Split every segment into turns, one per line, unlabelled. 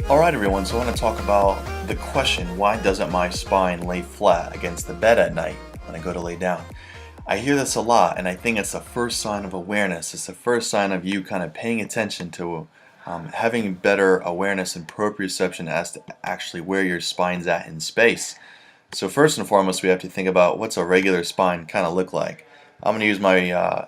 Alright everyone, so I want to talk about the question, why doesn't my spine lay flat against the bed at night when I go to lay down? I hear this a lot, and I think it's the first sign of awareness. It's the first sign of you kind of paying attention to having better awareness and proprioception as to actually where your spine's at in space. So first and foremost, we have to think about what's a regular spine kind of look like. I'm going to use my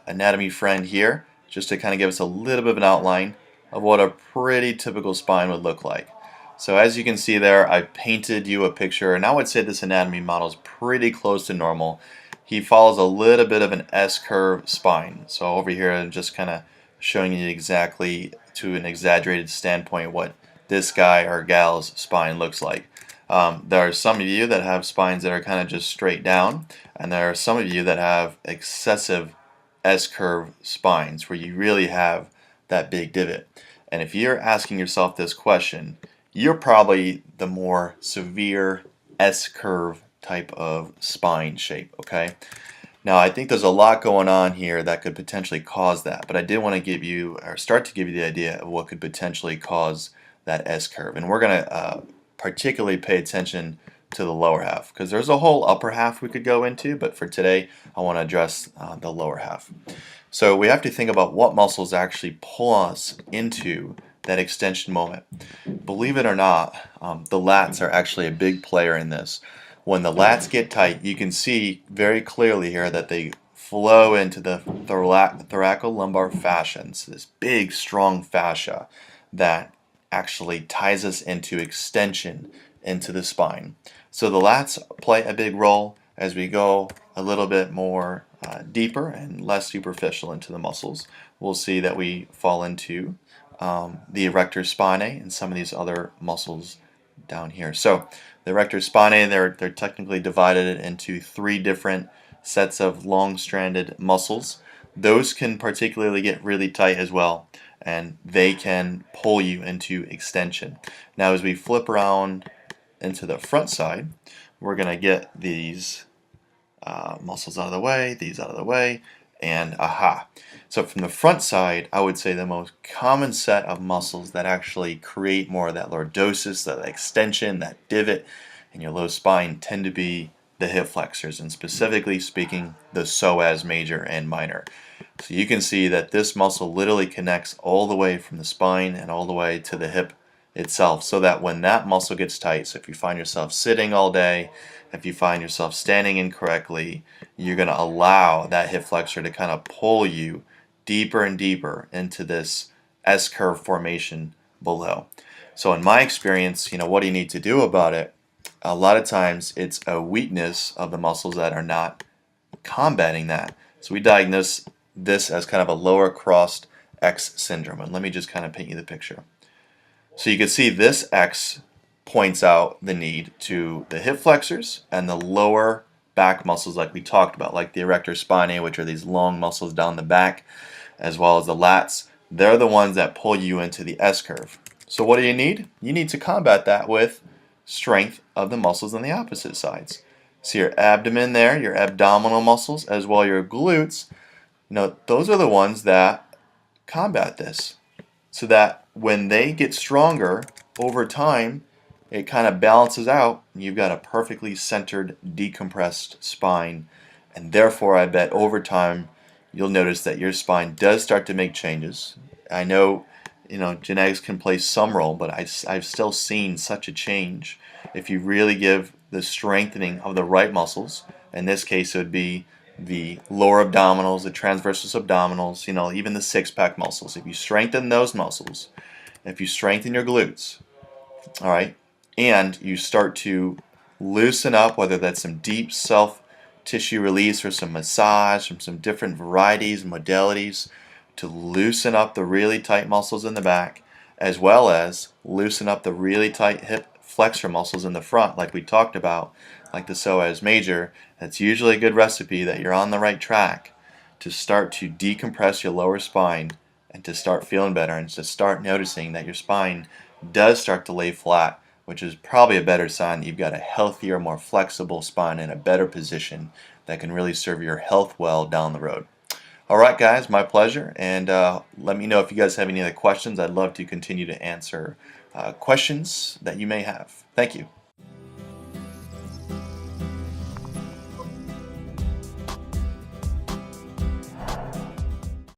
anatomy friend here just to kind of give us a little bit of an outline of what a pretty typical spine would look like. So as you can see there, I painted you a picture, and I would say this anatomy model is pretty close to normal. He follows a little bit of an S-curve spine. So over here I'm just kind of showing you exactly to an exaggerated standpoint what this guy or gal's spine looks like. There are some of you that have spines that are kind of just straight down, and there are some of you that have excessive S-curve spines where you really have that big divot. And if you're asking yourself this question, you're probably the more severe S-curve type of spine shape, okay? Now I think there's a lot going on here that could potentially cause that, but I did want to give you, or start to give you the idea of what could potentially cause that S-curve. And we're going to particularly pay attention to the lower half, because there's a whole upper half we could go into, but for today I want to address the lower half. So we have to think about what muscles actually pull us into that extension moment. Believe it or not, the lats are actually a big player in this. When the lats get tight, you can see very clearly here that they flow into the thoracolumbar fascia. It's this big, strong fascia that actually ties us into extension into the spine. So the lats play a big role as we go a little bit more deeper and less superficial into the muscles. We'll see that we fall into the erector spinae and some of these other muscles down here. So the erector spinae, they're technically divided into three different sets of long-stranded muscles. Those can particularly get really tight as well, and they can pull you into extension. Now as we flip around into the front side, we're going to get these muscles out of the way, these out of the way, and aha. So from the front side, I would say the most common set of muscles that actually create more of that lordosis, that extension, that divot in your low spine tend to be the hip flexors, and specifically speaking, the psoas major and minor. So you can see that this muscle literally connects all the way from the spine and all the way to the hip itself, so that when that muscle gets tight, so if you find yourself sitting all day, if you find yourself standing incorrectly, you're going to allow that hip flexor to kind of pull you deeper and deeper into this S-curve formation below. So in my experience, what do you need to do about it? A lot of times it's a weakness of the muscles that are not combating that. So we diagnose this as kind of a lower crossed X syndrome. And let me just kind of paint you the picture. So you can see this X points out the need to the hip flexors and the lower back muscles like we talked about, like the erector spinae, which are these long muscles down the back, as well as the lats. They're the ones that pull you into the S-curve. So what do you need? You need to combat that with strength of the muscles on the opposite sides. So your abdomen there, your abdominal muscles, as well as your glutes, those are the ones that combat this. So that when they get stronger over time, it kind of balances out, and you've got a perfectly centered, decompressed spine. And therefore, I bet over time, you'll notice that your spine does start to make changes. I know, genetics can play some role, but I've still seen such a change if you really give the strengthening of the right muscles. In this case, it would be the lower abdominals, the transversus abdominals, even the six-pack muscles. If you strengthen those muscles, if you strengthen your glutes, all right, and you start to loosen up, whether that's some deep self-tissue release or some massage from some different varieties and modalities to loosen up the really tight muscles in the back, as well as loosen up the really tight hip flexor muscles in the front, like we talked about, like the psoas major. That's usually a good recipe that you're on the right track to start to decompress your lower spine and to start feeling better and to start noticing that your spine does start to lay flat, which is probably a better sign that you've got a healthier, more flexible spine in a better position that can really serve your health well down the road. Alright guys, my pleasure, and let me know if you guys have any other questions. I'd love to continue to answer questions that you may have. Thank you.